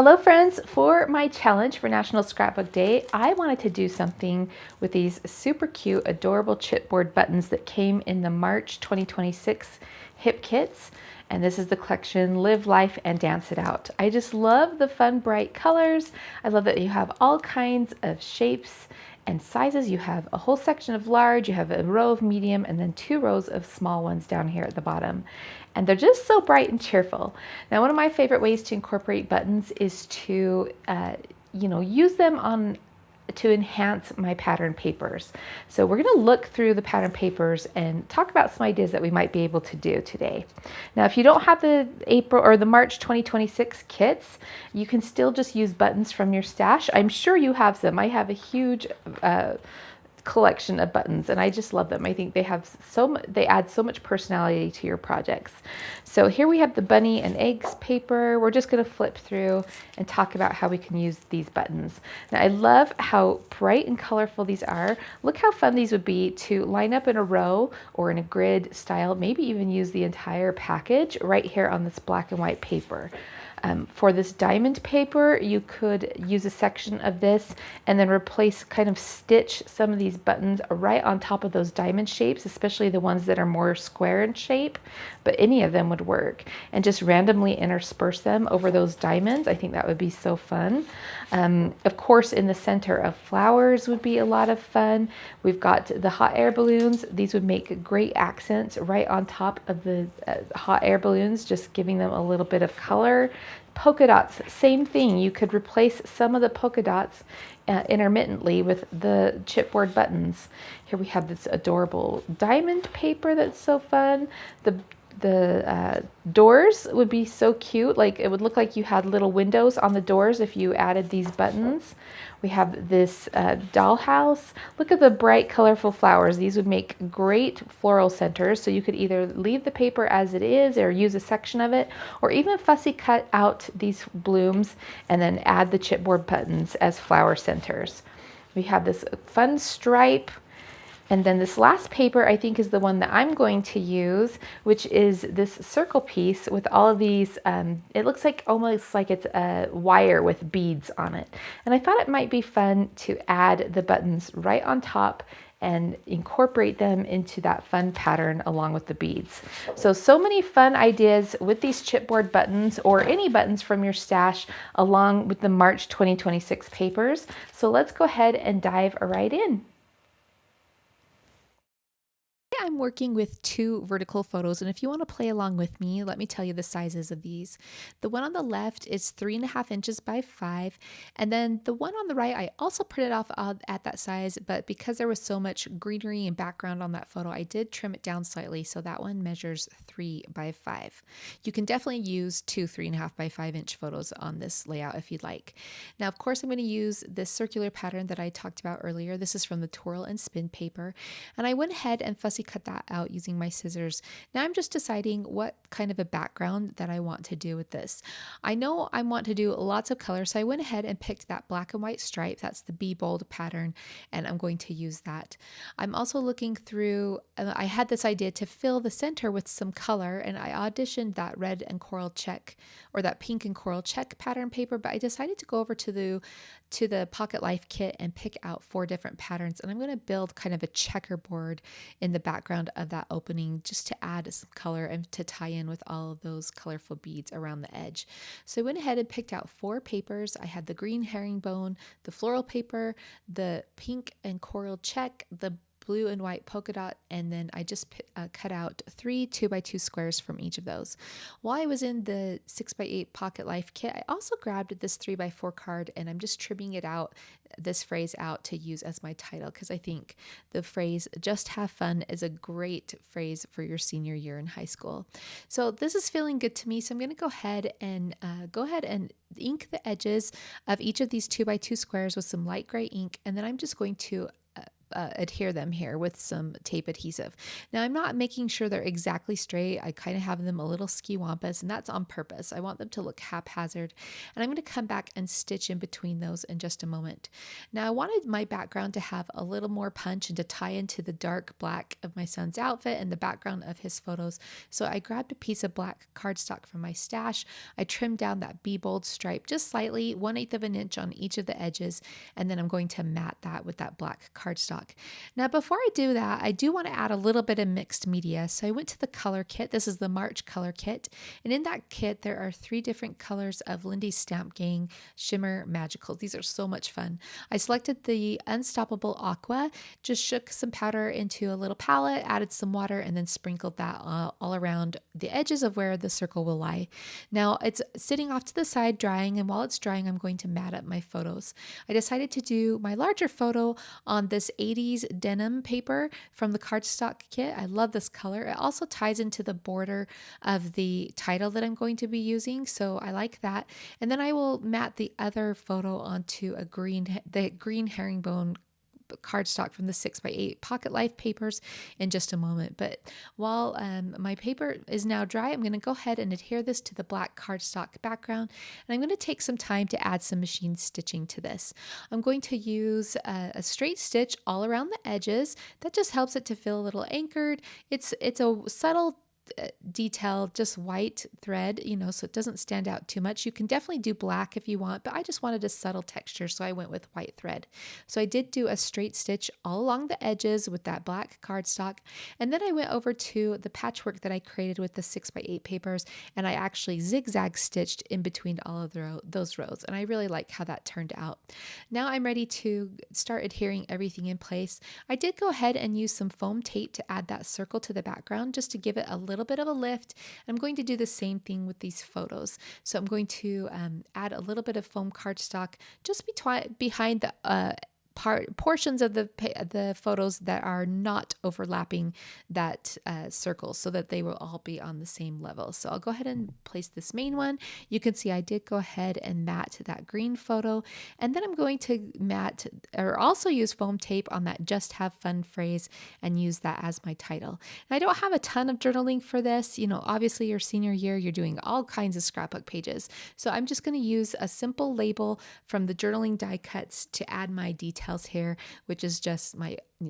Hello friends, for my challenge for National Scrapbook Day, I wanted to do something with these super cute, adorable chipboard buttons that came in the March 2026 hip kits. And this is the collection Live Life and Dance It Out. I just love the fun, bright colors. I love that you have all kinds of shapes and sizes. You have a whole section of large, you have a row of medium, and then 2 rows of small ones down here at the bottom. And they're just so bright and cheerful. Now, one of my favorite ways to incorporate buttons is to, use them to enhance my pattern papers. So we're going to look through the pattern papers and talk about some ideas that we might be able to do today. Now, if you don't have the April or the March 2026 kits, you can still just use buttons from your stash. I'm sure you have some. I have a huge collection of buttons and I just love them. I think they have they add so much personality to your projects. So here we have the bunny and eggs paper. We're just going to flip through and talk about how we can use these buttons. Now I love how bright and colorful these are. Look how fun these would be to line up in a row or in a grid style, maybe even use the entire package right here on this black and white paper. For this diamond paper, you could use a section of this and then kind of stitch some of these buttons right on top of those diamond shapes, especially the ones that are more square in shape, but any of them would work. And just randomly intersperse them over those diamonds. I think that would be so fun. Of course, in the center of flowers would be a lot of fun. We've got the hot air balloons. These would make great accents right on top of the hot air balloons, just giving them a little bit of color. Polka dots, same thing. You could replace some of the polka dots intermittently with the chipboard buttons. Here we have this adorable diamond paper that's so fun. The doors would be so cute. Like it would look like you had little windows on the doors if you added these buttons. We have this dollhouse. Look at the bright, colorful flowers. These would make great floral centers. So you could either leave the paper as it is or use a section of it, or even fussy cut out these blooms and then add the chipboard buttons as flower centers. We have this fun stripe. And then this last paper I think is the one that I'm going to use, which is this circle piece with all of these, it looks like almost like it's a wire with beads on it. And I thought it might be fun to add the buttons right on top and incorporate them into that fun pattern along with the beads. So many fun ideas with these chipboard buttons or any buttons from your stash along with the March 2026 papers. So let's go ahead and dive right in. I'm working with 2 vertical photos, and if you want to play along with me, let me tell you the sizes of these. The one on the left is 3.5 inches by 5, and then the one on the right, I also printed off at that size, but because there was so much greenery and background on that photo, I did trim it down slightly, so that one measures 3 by 5. You can definitely use 2 3.5 by 5 inch photos on this layout if you'd like. Now, of course, I'm going to use this circular pattern that I talked about earlier. This is from the Twirl and Spin paper, and I went ahead and fussy cut that out using my scissors. Now I'm just deciding what kind of a background that I want to do with this. I know I want to do lots of color, so I went ahead and picked that black and white stripe. That's the Be Bold pattern, and I'm going to use that. I'm also looking through, I had this idea to fill the center with some color, and I auditioned that red and coral check, or that pink and coral check pattern paper, but I decided to go over to the Pocket Life kit and pick out 4 different patterns, and I'm going to build kind of a checkerboard in the background of that opening just to add some color and to tie in with all of those colorful beads around the edge. So I went ahead and picked out 4 papers. I had the green herringbone, the floral paper, the pink and coral check, the blue and white polka dot, and then I just cut out 3 2x2 squares from each of those. While I was in the 6x8 Pocket Life kit, I also grabbed this 3x4 card, and I'm just trimming it out, this phrase out, to use as my title, because I think the phrase "just have fun" is a great phrase for your senior year in high school. So this is feeling good to me, so I'm going to go ahead and ink the edges of each of these 2x2 squares with some light gray ink, and then I'm just going to adhere them here with some tape adhesive. Now I'm not making sure they're exactly straight. I kind of have them a little ski-wampus, and that's on purpose. I want them to look haphazard, and I'm going to come back and stitch in between those in just a moment. Now I wanted my background to have a little more punch and to tie into the dark black of my son's outfit and the background of his photos. So I grabbed a piece of black cardstock from my stash. I trimmed down that Be Bold stripe just slightly, 1/8 of an inch on each of the edges, and then I'm going to mat that with that black cardstock. Now, before I do that, I do want to add a little bit of mixed media. So I went to the color kit. This is the March color kit. And in that kit, there are 3 different colors of Lindy's Stamp Gang Shimmer Magicals. These are so much fun. I selected the Unstoppable Aqua, just shook some powder into a little palette, added some water, and then sprinkled that all around the edges of where the circle will lie. Now, it's sitting off to the side drying, and while it's drying, I'm going to mat up my photos. I decided to do my larger photo on this 80s denim paper from the cardstock kit. I love this color. It also ties into the border of the title that I'm going to be using, so I like that. And then I will mat the other photo onto the green herringbone cardstock from the 6x8 Pocket Life papers in just a moment. But while my paper is now dry, I'm going to go ahead and adhere this to the black cardstock background, and I'm going to take some time to add some machine stitching to this. I'm going to use a straight stitch all around the edges. That just helps it to feel a little anchored. It's a subtle detail, just white thread, so it doesn't stand out too much. You can definitely do black if you want, but I just wanted a subtle texture, so I went with white thread. So I did do a straight stitch all along the edges with that black cardstock, and then I went over to the patchwork that I created with the 6x8 papers, and I actually zigzag stitched in between all of those rows, and I really like how that turned out. Now I'm ready to start adhering everything in place. I did go ahead and use some foam tape to add that circle to the background just to give it a little bit of a lift. I'm going to do the same thing with these photos. So I'm going to add a little bit of foam cardstock just behind the portions of the photos that are not overlapping that circle, so that they will all be on the same level. So I'll go ahead and place this main one. You can see I did go ahead and mat that green photo, and then I'm going to mat or also use foam tape on that Just Have Fun phrase and use that as my title. And I don't have a ton of journaling for this. Obviously your senior year, you're doing all kinds of scrapbook pages. So I'm just going to use a simple label from the journaling die cuts to add my details here, which is just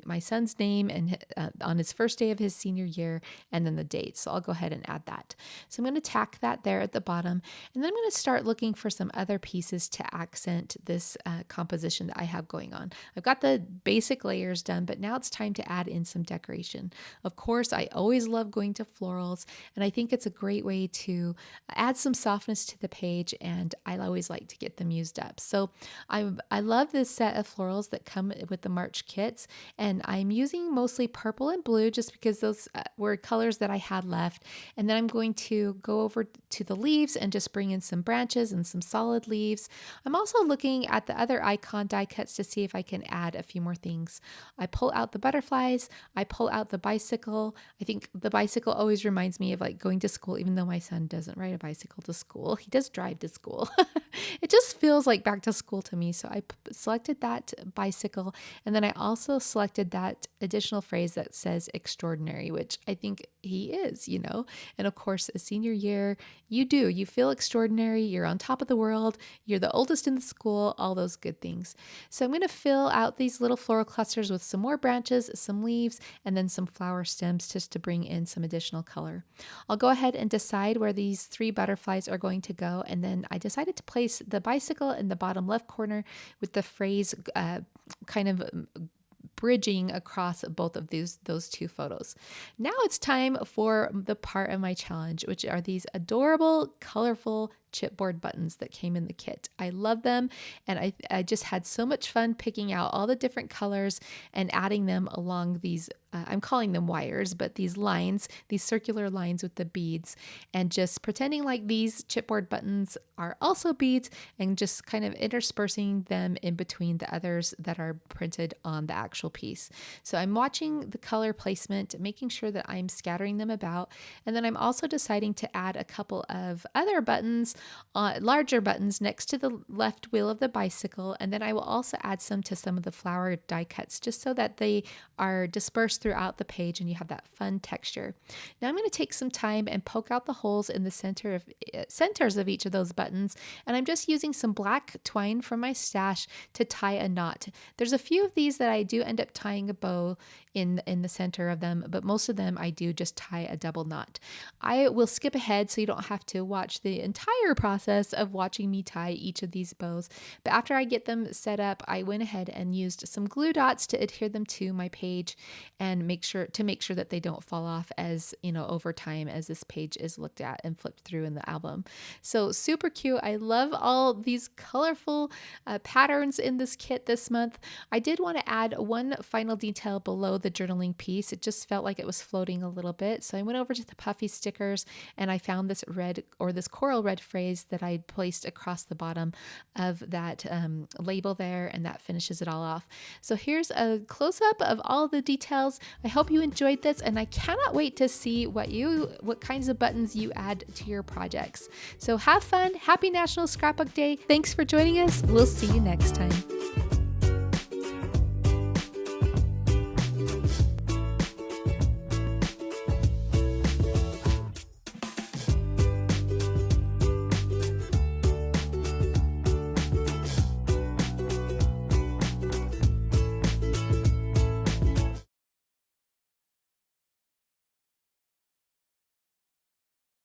my son's name and on his first day of his senior year, and then the date. So I'll go ahead and add that. So I'm going to tack that there at the bottom, and then I'm going to start looking for some other pieces to accent this composition that I have going on. I've got the basic layers done, but now it's time to add in some decoration. Of course, I always love going to florals, and I think it's a great way to add some softness to the page, and I always like to get them used up. So I love this set of florals that come with the March kits, and I'm using mostly purple and blue just because those were colors that I had left. And then I'm going to go over to the leaves and just bring in some branches and some solid leaves. I'm also looking at the other icon die cuts to see if I can add a few more things. I pull out the butterflies, I pull out the bicycle. I think the bicycle always reminds me of like going to school, even though my son doesn't ride a bicycle to school. He does drive to school. It just feels like back to school to me. So I selected that bicycle, and then I also selected that additional phrase that says extraordinary, which I think he is, and of course a senior year, you feel extraordinary. You're on top of the world. You're the oldest in the school, all those good things. So I'm going to fill out these little floral clusters with some more branches, some leaves, and then some flower stems just to bring in some additional color. I'll go ahead and decide where these 3 butterflies are going to go, and then I decided to place the bicycle in the bottom left corner with the phrase kind of bridging across both of those 2 photos. Now it's time for the part of my challenge, which are these adorable, colorful chipboard buttons that came in the kit. I love them, and I just had so much fun picking out all the different colors and adding them along these, I'm calling them wires, but these lines, these circular lines with the beads, and just pretending like these chipboard buttons are also beads and just kind of interspersing them in between the others that are printed on the actual piece. So I'm watching the color placement, making sure that I'm scattering them about, and then I'm also deciding to add a couple of other buttons larger buttons next to the left wheel of the bicycle, and then I will also add some to some of the flower die cuts just so that they are dispersed throughout the page and you have that fun texture. Now I'm going to take some time and poke out the holes in the centers of each of those buttons, and I'm just using some black twine from my stash to tie a knot. There's a few of these that I do end up tying a bow in the center of them, but most of them I do just tie a double knot. I will skip ahead so you don't have to watch the entire process of watching me tie each of these bows. But after I get them set up, I went ahead and used some glue dots to adhere them to my page and make sure that they don't fall off as, over time as this page is looked at and flipped through in the album. So super cute. I love all these colorful patterns in this kit this month. I did want to add one final detail below the journaling piece. It just felt like it was floating a little bit. So I went over to the puffy stickers and I found this this coral red phrase that I placed across the bottom of that label there, and that finishes it all off. So here's a close-up of all the details. I hope you enjoyed this, and I cannot wait to see what kinds of buttons you add to your projects. So have fun. Happy National Scrapbook Day. Thanks for joining us. We'll see you next time.